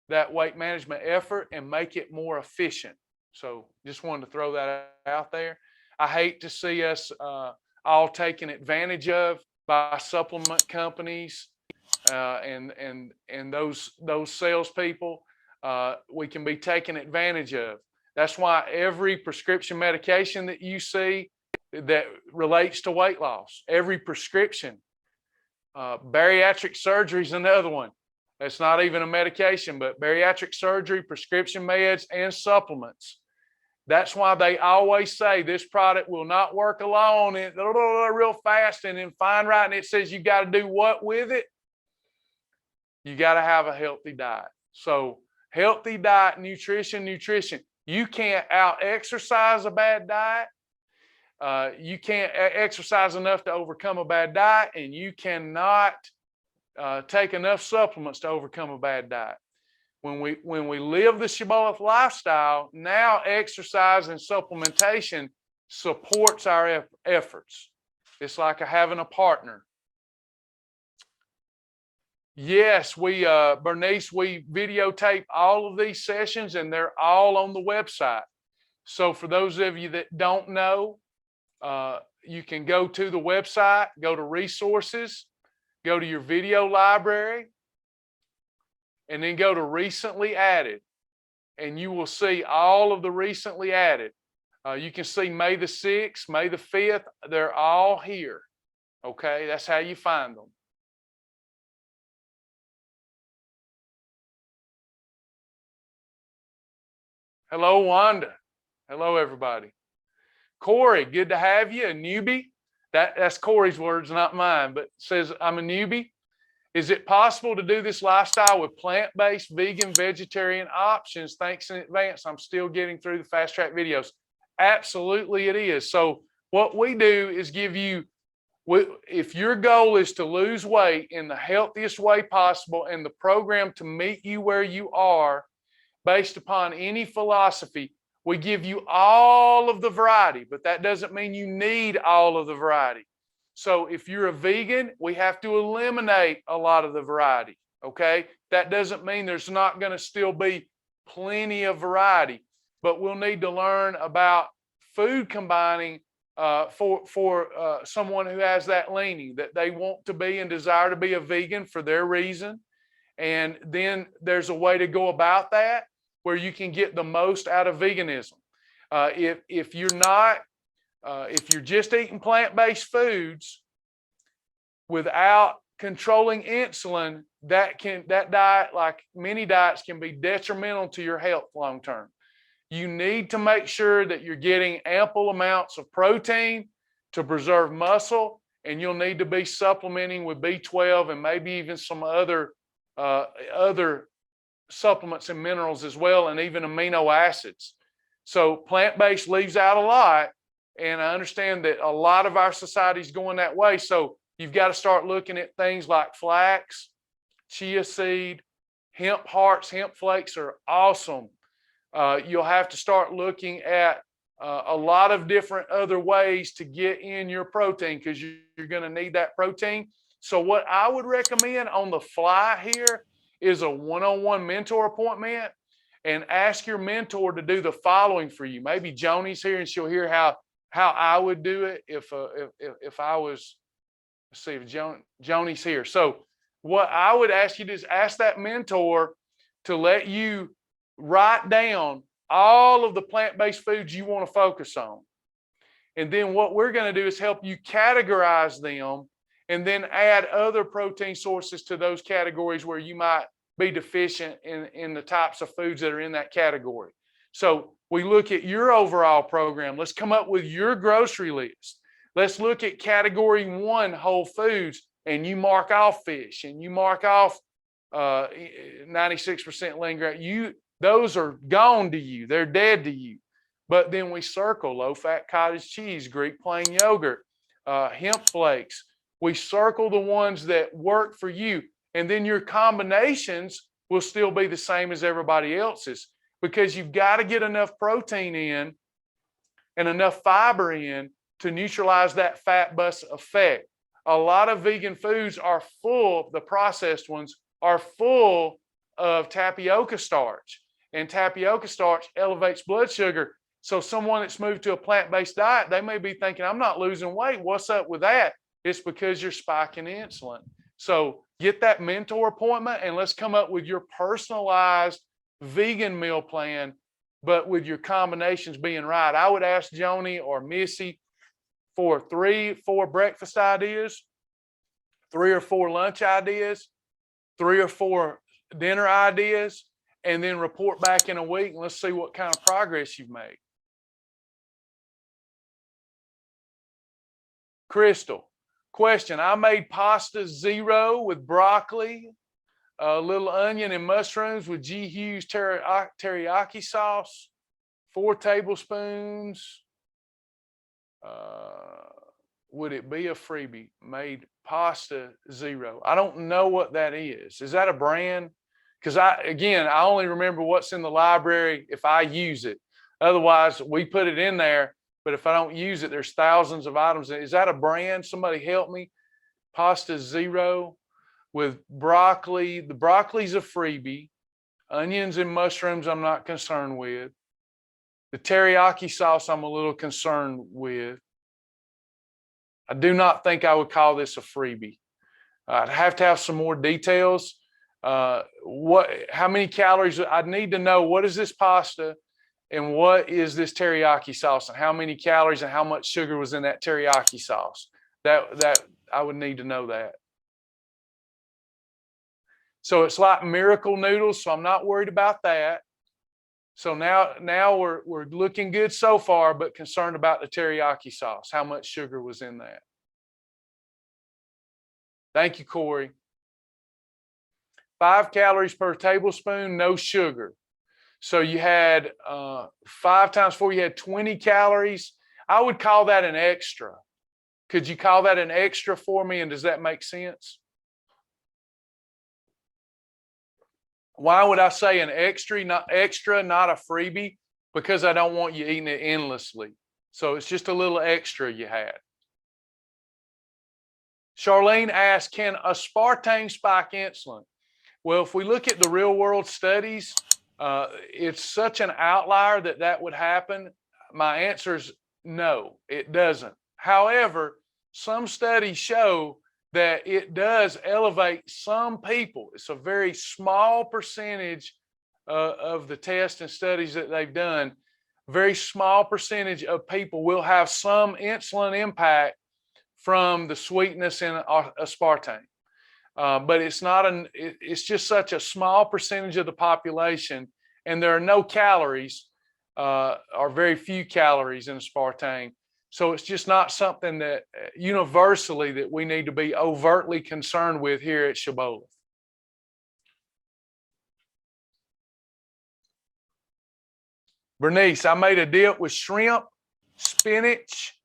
that weight management effort and make it more efficient. So just wanted to throw that out there. I hate to see us all taken advantage of by supplement companies and those salespeople. We can be taken advantage of. That's why every prescription medication that you see that relates to weight loss, every prescription, bariatric surgery is another one. It's not even a medication, but bariatric surgery, prescription meds, and supplements. That's why they always say this product will not work alone and real fast and then find right. And it says you got to do what with it? You got to have a healthy diet. So healthy diet, nutrition. You can't out-exercise a bad diet. You can't exercise enough to overcome a bad diet, and you cannot take enough supplements to overcome a bad diet. When we live the Shibboleth lifestyle, now exercise and supplementation supports our efforts. It's like having a partner. Yes, Bernice, we videotape all of these sessions and they're all on the website. So for those of you that don't know, you can go to the website, go to resources, go to your video library, and then go to recently added. And you will see all of the recently added. You can see May the 6th, May the 5th, they're all here. Okay, that's how you find them. Hello, Wanda. Hello, everybody. Corey, good to have you, a newbie. That's Corey's words, not mine, but says, I'm a newbie. Is it possible to do this lifestyle with plant-based, vegan, vegetarian options? Thanks in advance. I'm still getting through the fast track videos. Absolutely it is. So what we do is give you, if your goal is to lose weight in the healthiest way possible and the program to meet you where you are based upon any philosophy, we give you all of the variety, but that doesn't mean you need all of the variety. So if you're a vegan, we have to eliminate a lot of the variety, okay? That doesn't mean there's not going to still be plenty of variety, but we'll need to learn about food combining for someone who has that leaning, that they want to be and desire to be a vegan for their reason. And then there's a way to go about that where you can get the most out of veganism. If you're not, if you're just eating plant-based foods without controlling insulin, that diet, like many diets, can be detrimental to your health long term. You need to make sure that you're getting ample amounts of protein to preserve muscle, and you'll need to be supplementing with B12 and maybe even some other supplements and minerals as well, and even amino acids. So plant-based leaves out a lot, and I understand that a lot of our society is going that way. So you've got to start looking at things like flax, chia seed, hemp hearts, hemp flakes are awesome. You'll have to start looking at a lot of different other ways to get in your protein, because you're going to need that protein. So what I would recommend on the fly here is a one-on-one mentor appointment, and ask your mentor to do the following for you. Maybe Joni's here and she'll hear how I would do it if I was, let's see if Joni's here. So what I would ask you to do is ask that mentor to let you write down all of the plant-based foods you want to focus on. And then what we're going to do is help you categorize them and then add other protein sources to those categories where you might be deficient in the types of foods that are in that category. So we look at your overall program. Let's come up with your grocery list. Let's look at category 1, whole foods, and you mark off fish and you mark off 96% lean grain. Those are gone to you. They're dead to you. But then we circle low-fat cottage cheese, Greek plain yogurt, hemp flakes. We circle the ones that work for you. And then your combinations will still be the same as everybody else's, because you've got to get enough protein in and enough fiber in to neutralize that fat bus effect. A lot of vegan foods are full, the processed ones are full of tapioca starch, and tapioca starch elevates blood sugar. So someone that's moved to a plant-based diet, they may be thinking, I'm not losing weight. What's up with that? It's because you're spiking insulin. So get that mentor appointment and let's come up with your personalized vegan meal plan, but with your combinations being right. I would ask Joni or Missy for 3-4 breakfast ideas, 3 or 4 lunch ideas, 3 or 4 dinner ideas, and then report back in a week and let's see what kind of progress you've made. Crystal, question. I made pasta 0 with broccoli, a little onion and mushrooms with G. Hughes teriyaki sauce, 4 tablespoons. Would it be a freebie? Made pasta 0. I don't know what that is. Is that a brand? Because I only remember what's in the library if I use it. Otherwise, we put it in there, but if I don't use it, there's thousands of items. Is that a brand? Somebody help me. Pasta 0 with broccoli. The broccoli's a freebie. Onions and mushrooms I'm not concerned with. The teriyaki sauce I'm a little concerned with. I do not think I would call this a freebie. I'd have to have some more details. How many calories? I'd need to know, what is this pasta and what is this teriyaki sauce and how many calories and how much sugar was in that teriyaki sauce. That I would need to know that. So it's like miracle noodles, so I'm not worried about that. So now we're looking good so far, but concerned about the teriyaki sauce. How much sugar was in that? Thank you, Corey. 5 calories per tablespoon, no sugar. So you had 5 times 4, you had 20 calories. I would call that an extra. Could you call that an extra for me? And does that make sense? Why would I say an extra, not a freebie? Because I don't want you eating it endlessly. So it's just a little extra you had. Charlene asked, can aspartame spike insulin? Well, if we look at the real world studies, it's such an outlier that would happen. My answer is no, it doesn't. However, some studies show that it does elevate some people. It's a very small percentage of the tests and studies that they've done. Very small percentage of people will have some insulin impact from the sweetness in aspartame. But it's just such a small percentage of the population, and there are no calories or very few calories in aspartame. So it's just not something that universally that we need to be overtly concerned with here at Shibboleth. Bernice, I made a dip with shrimp, spinach,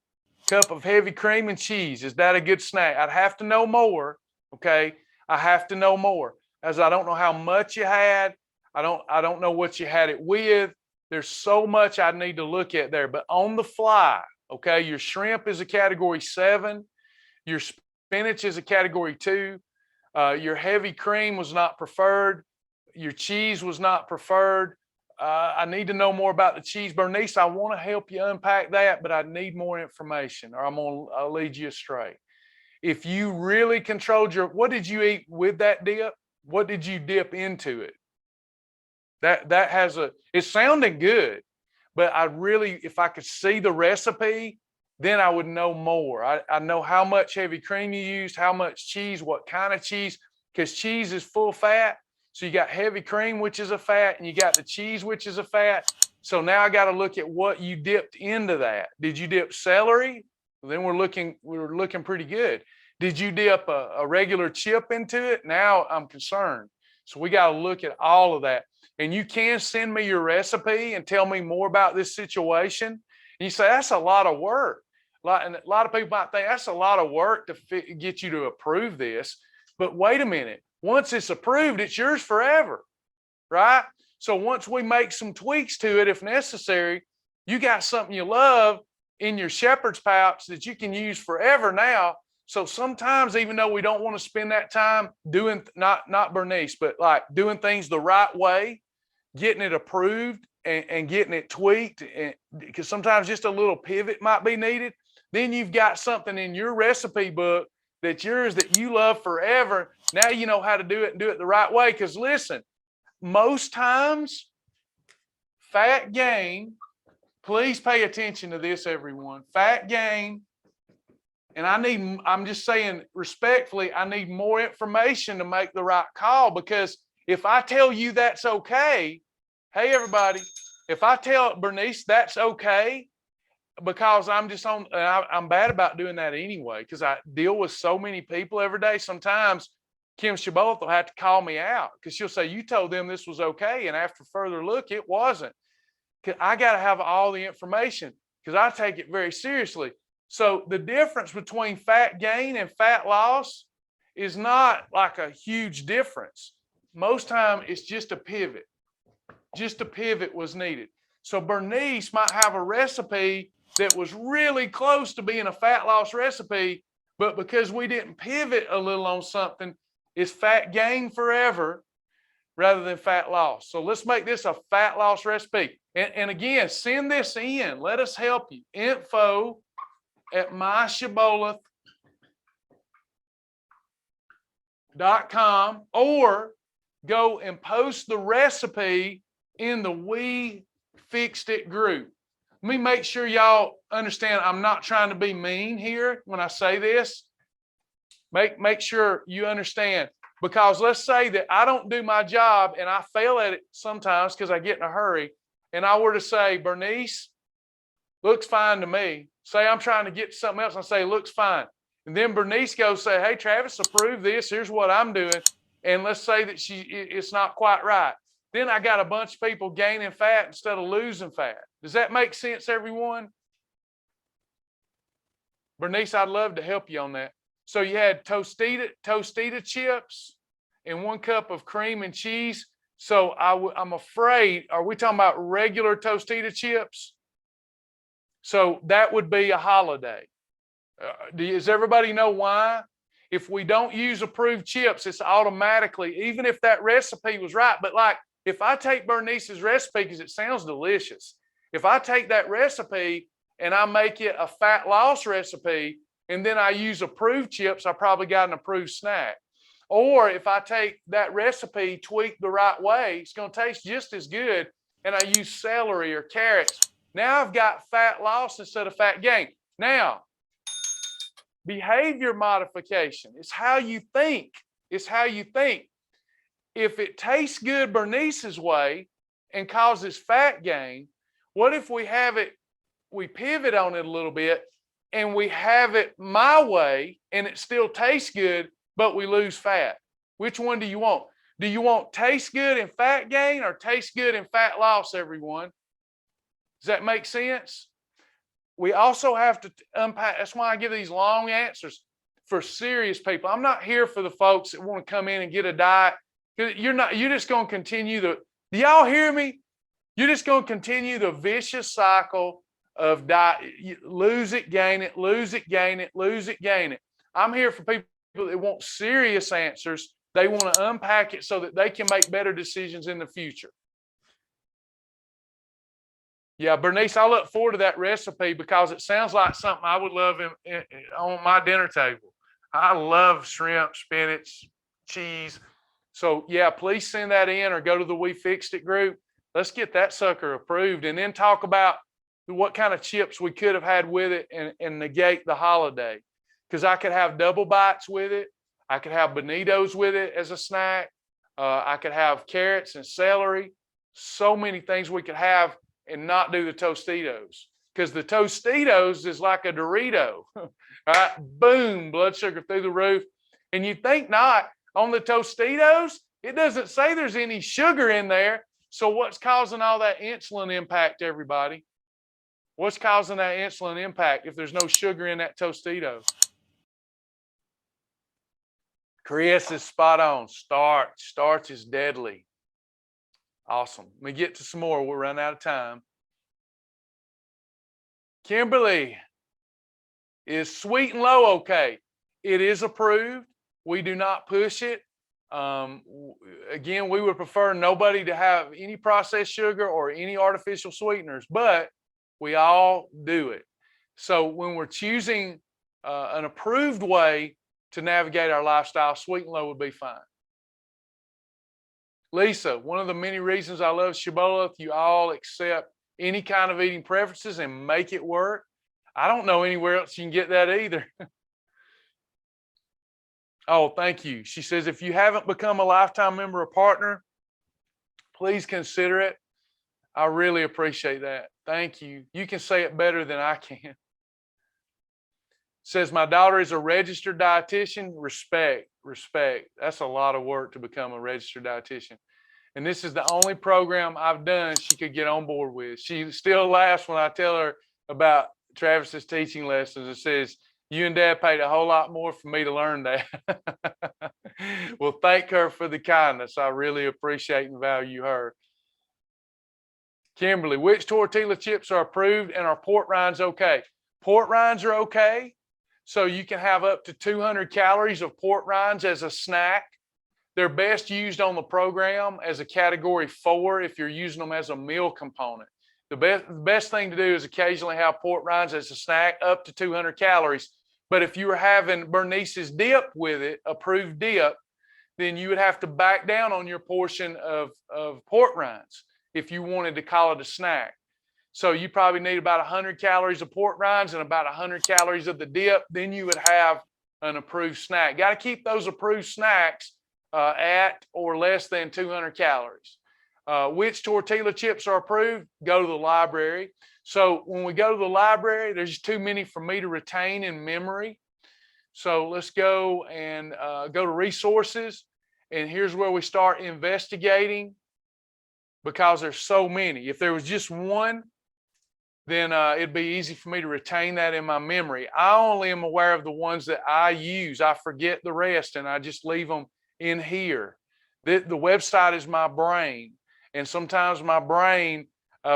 cup of heavy cream and cheese. Is that a good snack? I'd have to know more. Okay. I have to know more, as I don't know how much you had. I don't know what you had it with. There's so much I need to look at there, but on the fly, okay, your shrimp is a category 7. Your spinach is a category 2. Your heavy cream was not preferred. Your cheese was not preferred. I need to know more about the cheese. Bernice, I want to help you unpack that, but I need more information or I'll lead you astray. If you really controlled what did you eat with that dip? What did you dip into it? It's sounding good, but if I could see the recipe, then I would know more. I know how much heavy cream you used, how much cheese, what kind of cheese, because cheese is full fat. So you got heavy cream, which is a fat, and you got the cheese, which is a fat. So now I got to look at what you dipped into that. Did you dip celery? Well, then we're looking pretty good. Did you dip a regular chip into it? Now I'm concerned. So we got to look at all of that. And you can send me your recipe and tell me more about this situation. And you say, that's a lot of work. And a lot of people might think that's a lot of work to get you to approve this. But wait a minute. Once it's approved, it's yours forever, right? So once we make some tweaks to it, if necessary, you got something you love in your shepherd's pouch that you can use forever now. So sometimes, even though we don't want to spend that time doing, not Bernice, but like doing things the right way, getting it approved and getting it tweaked, because sometimes just a little pivot might be needed. Then you've got something in your recipe book that's yours that you love forever. Now you know how to do it and do it the right way. Because listen, most times, fat gain, please pay attention to this, everyone. Fat gain, and I'm just saying respectfully, I need more information to make the right call, because if I tell you that's okay, hey, everybody, if I tell Bernice that's okay, because I'm bad about doing that anyway, because I deal with so many people every day. Sometimes Kim Shibboleth will have to call me out because she'll say, you told them this was okay. And after further look, it wasn't. I got to have all the information because I take it very seriously. So the difference between fat gain and fat loss is not like a huge difference. Most time it's just a pivot. Just a pivot was needed. So Bernice might have a recipe that was really close to being a fat loss recipe, but because we didn't pivot a little on something, it's fat gain forever rather than fat loss. So let's make this a fat loss recipe. And again, send this in. Let us help you. info@myshibboleth.com, or go and post the recipe in the We Fixed It group. Let me make sure y'all understand I'm not trying to be mean here when I say this. Make sure you understand, because let's say that I don't do my job and I fail at it sometimes because I get in a hurry, and I were to say, Bernice, looks fine to me. Say I'm trying to get something else, and I say, looks fine. And then Bernice goes say, hey, Travis, approve this. Here's what I'm doing. And let's say that it's not quite right. Then I got a bunch of people gaining fat instead of losing fat. Does that make sense, everyone? Bernice, I'd love to help you on that. So you had Tostita chips and 1 cup of cream and cheese. So I'm afraid, are we talking about regular Tostita chips? So that would be a holiday. Does everybody know why? If we don't use approved chips, it's automatically, even if that recipe was right, but like if I take Bernice's recipe, because it sounds delicious, if I take that recipe and I make it a fat loss recipe, and then I use approved chips, I probably got an approved snack. Or if I take that recipe tweaked the right way, it's going to taste just as good, and I use celery or carrots. Now I've got fat loss instead of fat gain. Now, behavior modification is how you think. It's how you think. If it tastes good Bernice's way and causes fat gain, what if we pivot on it a little bit and we have it my way and it still tastes good, but we lose fat? Which one do you want? Do you want taste good and fat gain, or taste good and fat loss, everyone? Does that make sense? We also have to unpack. That's why I give these long answers for serious people. I'm not here for the folks that want to come in and get a diet. You're just going to continue do y'all hear me? You're just going to continue the vicious cycle of diet. You lose it, gain it, lose it, gain it, lose it, gain it. I'm here for people that want serious answers. They want to unpack it so that they can make better decisions in the future. Yeah, Bernice, I look forward to that recipe because it sounds like something I would love on my dinner table. I love shrimp, spinach, cheese. So yeah, please send that in or go to the We Fixed It group. Let's get that sucker approved, and then talk about what kind of chips we could have had with it and negate the holiday. Because I could have double bites with it. I could have bonitos with it as a snack. I could have carrots and celery. So many things we could have and not do the Tostitos. Because the Tostitos is like a Dorito, right? Boom, blood sugar through the roof. And you think not. On the Tostitos, it doesn't say there's any sugar in there. So what's causing all that insulin impact, everybody? What's causing that insulin impact if there's no sugar in that Tostito? Chris is spot on. Starch. Starch is deadly. Awesome. Let me get to some more. We'll run out of time. Kimberly, is sweet and low okay? It is approved. We do not push it. Again, we would prefer nobody to have any processed sugar or any artificial sweeteners, but we all do it. So when we're choosing an approved way to navigate our lifestyle, sweet and low would be fine. Lisa, one of the many reasons I love Shibboleth, you all accept any kind of eating preferences and make it work. I don't know anywhere else you can get that either. Oh, thank you. She says, if you haven't become a lifetime member or partner, please consider it. I really appreciate that. Thank you. You can say it better than I can. Says, my daughter is a registered dietitian. Respect, respect. That's a lot of work to become a registered dietitian. And this is the only program I've done she could get on board with. She still laughs when I tell her about Travis's teaching lessons. It says, you and Dad paid a whole lot more for me to learn that. Well, thank her for the kindness. I really appreciate and value her. Kimberly, which tortilla chips are approved and are port rinds okay? Port rinds are okay. So you can have up to 200 calories of port rinds as a snack. They're best used on the program as a category 4 if you're using them as a meal component. The best thing to do is occasionally have port rinds as a snack up to 200 calories. But if you were having Bernice's dip with it, approved dip, then you would have to back down on your portion of port rinds if you wanted to call it a snack. So you probably need about 100 calories of port rinds and about 100 calories of the dip. Then you would have an approved snack. Got to keep those approved snacks at or less than 200 calories. Which tortilla chips are approved? Go to the library. So when we go to the library, there's too many for me to retain in memory. So let's go and go to resources. And here's where we start investigating because there's so many. If there was just one, then it'd be easy for me to retain that in my memory. I only am aware of the ones that I use. I forget the rest and I just leave them in here. The website is my brain. And sometimes my brain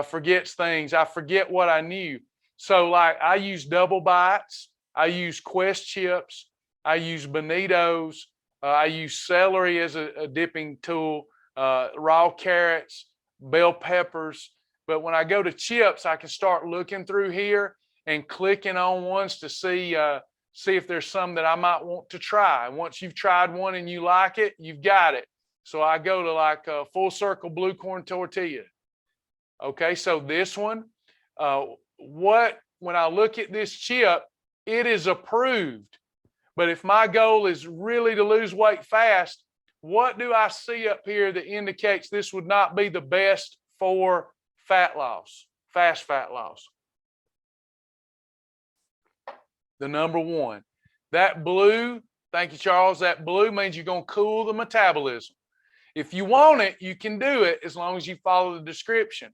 forgets things. I forget what I knew. So like I use Double Bites. I use Quest chips. I use Bonitos. I use celery as a dipping tool, raw carrots, bell peppers. But when I go to chips, I can start looking through here and clicking on ones to see if there's some that I might want to try. And once you've tried one and you like it, you've got it. So I go to like a Full Circle blue corn tortilla. Okay, so this one, when I look at this chip, it is approved. But if my goal is really to lose weight fast, what do I see up here that indicates this would not be the best for fat loss, fast fat loss? The number one. That blue, thank you, Charles, that blue means you're going to cool the metabolism. If you want it, you can do it as long as you follow the description.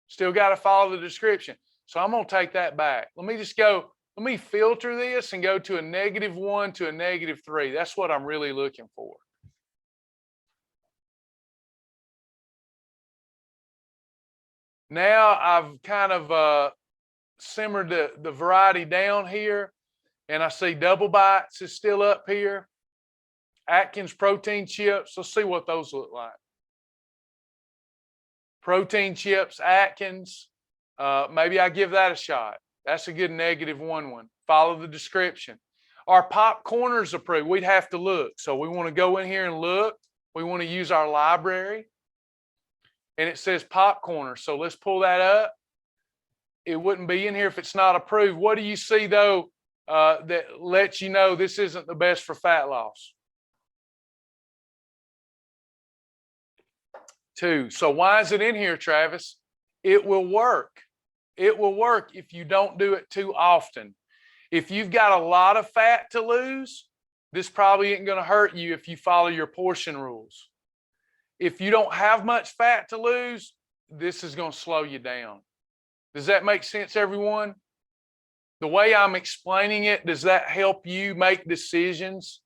Still got to follow the description. So I'm going to take that back. Let me filter this and go to a -1 to a -3. That's what I'm really looking for. Now I've kind of simmered the variety down here, and I see Double Bites is still up here. Atkins protein chips. Let's see what those look like. Protein chips, Atkins. Maybe I give that a shot. That's a good -1 one. Follow the description. Our popcorners approved. We'd have to look. So we want to go in here and look. We want to use our library. And it says popcorner. So let's pull that up. It wouldn't be in here if it's not approved. What do you see though that lets you know this isn't the best for fat loss? 2. So why is it in here, Travis? It will work. It will work if you don't do it too often. If you've got a lot of fat to lose, this probably ain't going to hurt you if you follow your portion rules. If you don't have much fat to lose, this is going to slow you down. Does that make sense, everyone? The way I'm explaining it, does that help you make decisions?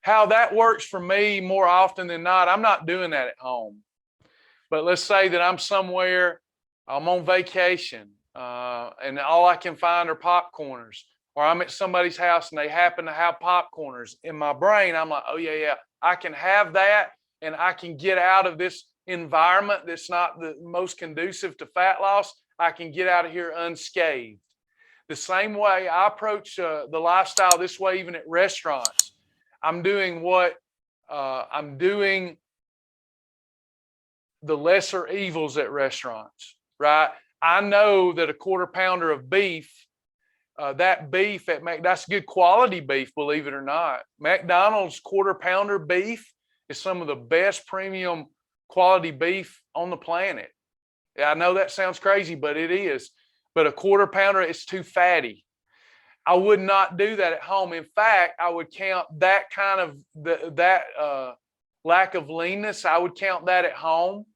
How that works for me more often than not, I'm not doing that at home. But let's say that I'm somewhere, I'm on vacation, and all I can find are popcorners, or I'm at somebody's house and they happen to have popcorners. In my brain, I'm like, oh yeah, I can have that, and I can get out of this environment that's not the most conducive to fat loss. I can get out of here unscathed. The same way I approach the lifestyle this way, even at restaurants. I'm doing the lesser evils at restaurants, right? I know that a quarter pounder of beef, that beef that's good quality beef, believe it or not. McDonald's quarter pounder beef is some of the best premium quality beef on the planet. Yeah, I know that sounds crazy, but it is. But a quarter pounder, it's too fatty. I would not do that at home. In fact, I would count that kind of lack of leanness. I would count that at home.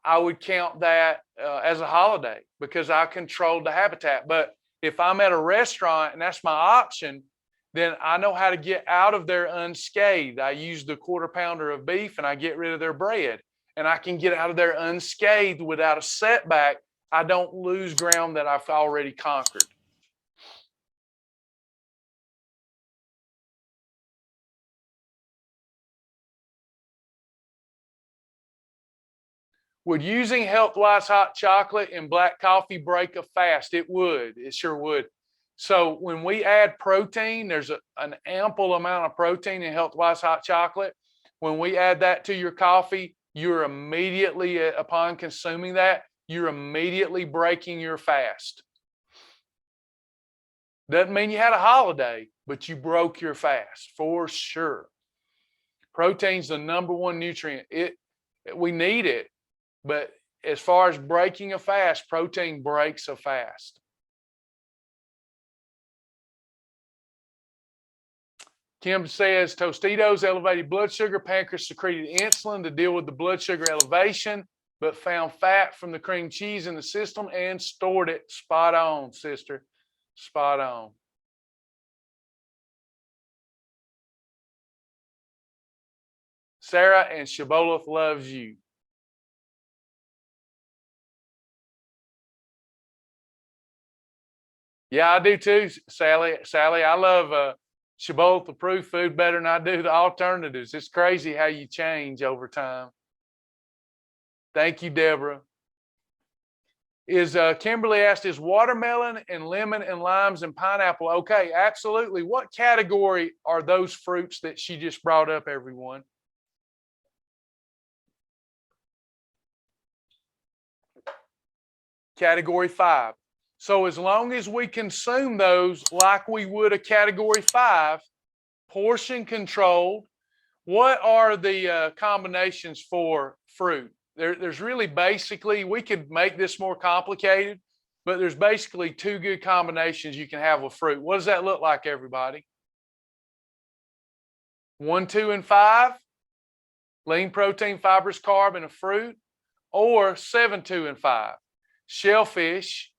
I would count that as a holiday because I controlled the habitat. But if I'm at a restaurant and that's my option, then I know how to get out of there unscathed. I use the quarter pounder of beef and I get rid of their bread, and I can get out of there unscathed without a setback. I don't lose ground that I've already conquered. Would using Health-Wise hot chocolate and black coffee break a fast? It would. It sure would. So when we add protein, there's an ample amount of protein in Health-Wise hot chocolate. When we add that to your coffee, you're immediately, upon consuming that, you're immediately breaking your fast. Doesn't mean you had a holiday, but you broke your fast for sure. Protein's the number one nutrient. We need it. But as far as breaking a fast, protein breaks a fast. Kim says, Tostitos elevated blood sugar, pancreas secreted insulin to deal with the blood sugar elevation, but found fat from the cream cheese in the system and stored it. Spot on, sister. Spot on. Sarah and Shibboleth loves you. Yeah, I do too, Sally. I love Shibboleth approved food better than I do the alternatives. It's crazy how you change over time. Thank you, Deborah. Kimberly asked, is watermelon and lemon and limes and pineapple okay? Absolutely. What category are those fruits that she just brought up, everyone? Category 5. So as long as we consume those like we would a category 5, portion controlled, what are the combinations for fruit? There's really basically, we could make this more complicated, but there's basically 2 good combinations you can have with fruit. What does that look like, everybody? 1, 2, and 5, lean protein, fibrous carb, and a fruit, or 7, 2, and 5, shellfish,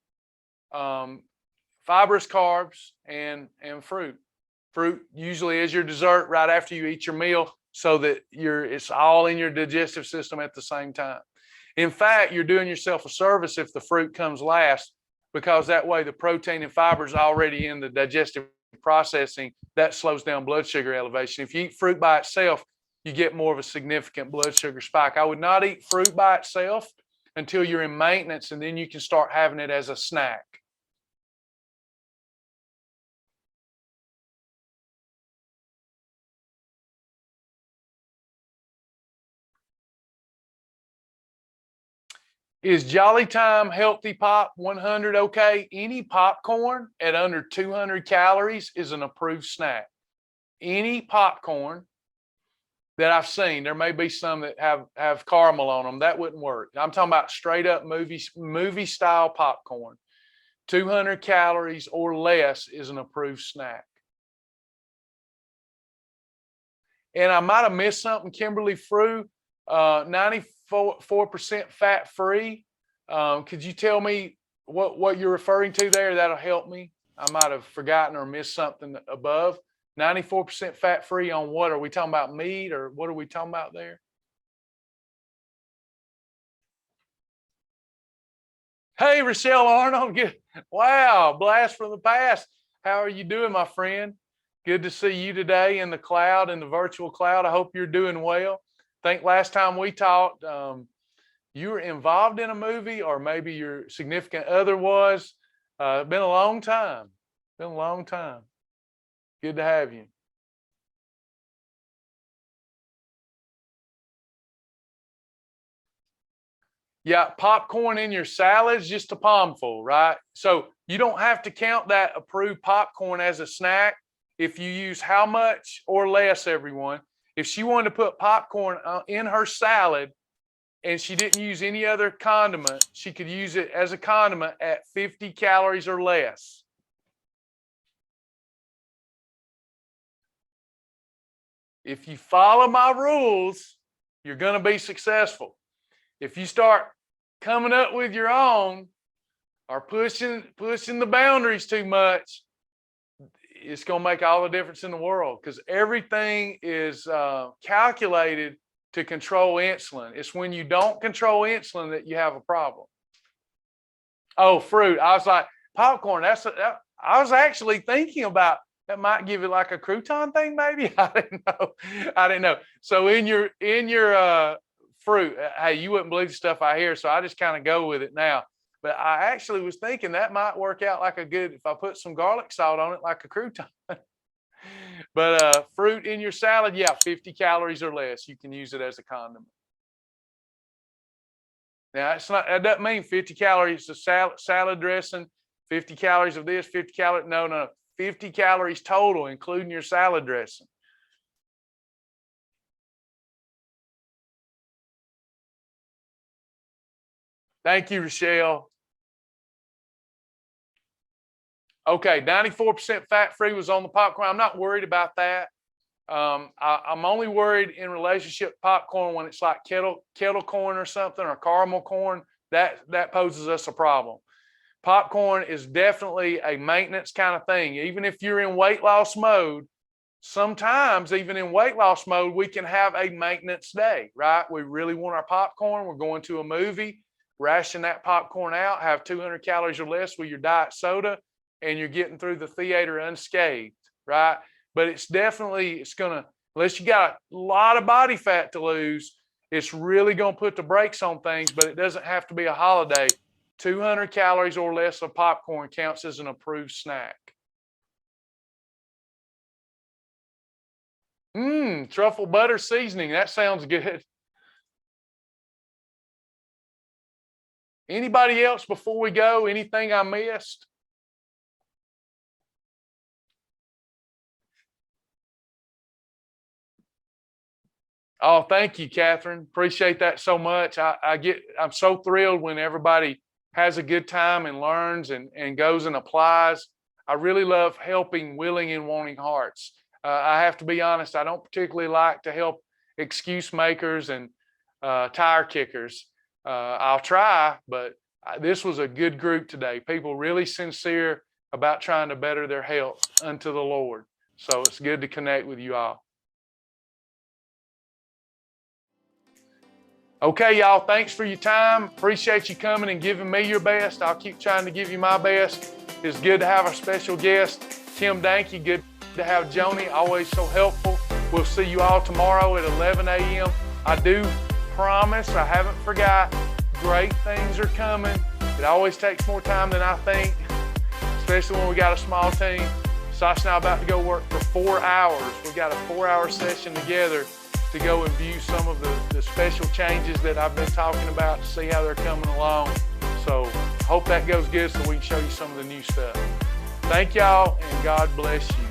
fibrous carbs, and fruit. Fruit usually is your dessert right after you eat your meal, so that it's all in your digestive system at the same time. In fact, you're doing yourself a service if the fruit comes last, because that way the protein and fiber is already in the digestive processing. That slows down blood sugar elevation. If you eat fruit by itself, you get more of a significant blood sugar spike. I would not eat fruit by itself until you're in maintenance, and then you can start having it as a snack. Is Jolly Time Healthy Pop 100 okay? Any popcorn at under 200 calories is an approved snack. Any popcorn that I've seen. There may be some that have caramel on them. That wouldn't work. I'm talking about straight up movie style popcorn. 200 calories or less is an approved snack. And I might have missed something, Kimberly Frew, 94% fat free. Could you tell me what you're referring to there? That'll help me. I might have forgotten or missed something above. 94% fat free on what? Are we talking about meat, or what are we talking about there? Hey, Rochelle Arnold. Good. Wow, blast from the past. How are you doing, my friend? Good to see you today in the cloud, in the virtual cloud. I hope you're doing well. I think last time we talked, you were involved in a movie, or maybe your significant other was. Been a long time. Been a long time. Good to have you. Yeah, popcorn in your salads, just a palmful, right? So you don't have to count that approved popcorn as a snack if you use how much or less, everyone. If she wanted to put popcorn in her salad and she didn't use any other condiment, she could use it as a condiment at 50 calories or less. If you follow my rules, you're going to be successful. If you start coming up with your own or pushing the boundaries too much, it's going to make all the difference in the world, because everything is calculated to control insulin. It's when you don't control insulin that you have a problem. Oh, fruit. I was like, popcorn. I was actually thinking about that might give it like a crouton thing, maybe. I didn't know. So in your fruit, hey, you wouldn't believe the stuff I hear, so I just kind of go with it now. But I actually was thinking that might work out like a good, if I put some garlic salt on it, like a crouton. But fruit in your salad, yeah, 50 calories or less. You can use it as a condiment. Now, it's not, that doesn't mean 50 calories of salad dressing, 50 calories of this, 50 calories. No. 50 calories total, including your salad dressing. Thank you, Rochelle. Okay, 94% fat-free was on the popcorn. I'm not worried about that. I'm only worried in relationship popcorn when it's like kettle corn or something, or caramel corn. That poses us a problem. Popcorn is definitely a maintenance kind of thing. Even if you're in weight loss mode, sometimes even in weight loss mode, we can have a maintenance day, right? We really want our popcorn. We're going to a movie, ration that popcorn out, have 200 calories or less with your diet soda, and you're getting through the theater unscathed, right? But it's gonna, unless you got a lot of body fat to lose, it's really gonna put the brakes on things. But it doesn't have to be a holiday. 200 calories or less of popcorn counts as an approved snack. Truffle butter seasoning. That sounds good. Anybody else before we go? Anything I missed? Oh, thank you, Catherine. Appreciate that so much. I'm so thrilled when everybody has a good time and learns and goes and applies. I really love helping willing and wanting hearts. I have to be honest, I don't particularly like to help excuse makers and tire kickers. I'll try, but this was a good group today. People really sincere about trying to better their health unto the Lord. So it's good to connect with you all. Okay, y'all, thanks for your time. Appreciate you coming and giving me your best. I'll keep trying to give you my best. It's good to have our special guest, Tim Danke. Good to have Joni, always so helpful. We'll see you all tomorrow at 11 a.m. I do promise, I haven't forgot, great things are coming. It always takes more time than I think, especially when we got a small team. Sasha and I are about to go work for 4 hours. We got a 4-hour session together to go and view some of the special changes that I've been talking about, to see how they're coming along. So hope that goes good so we can show you some of the new stuff. Thank y'all, and God bless you.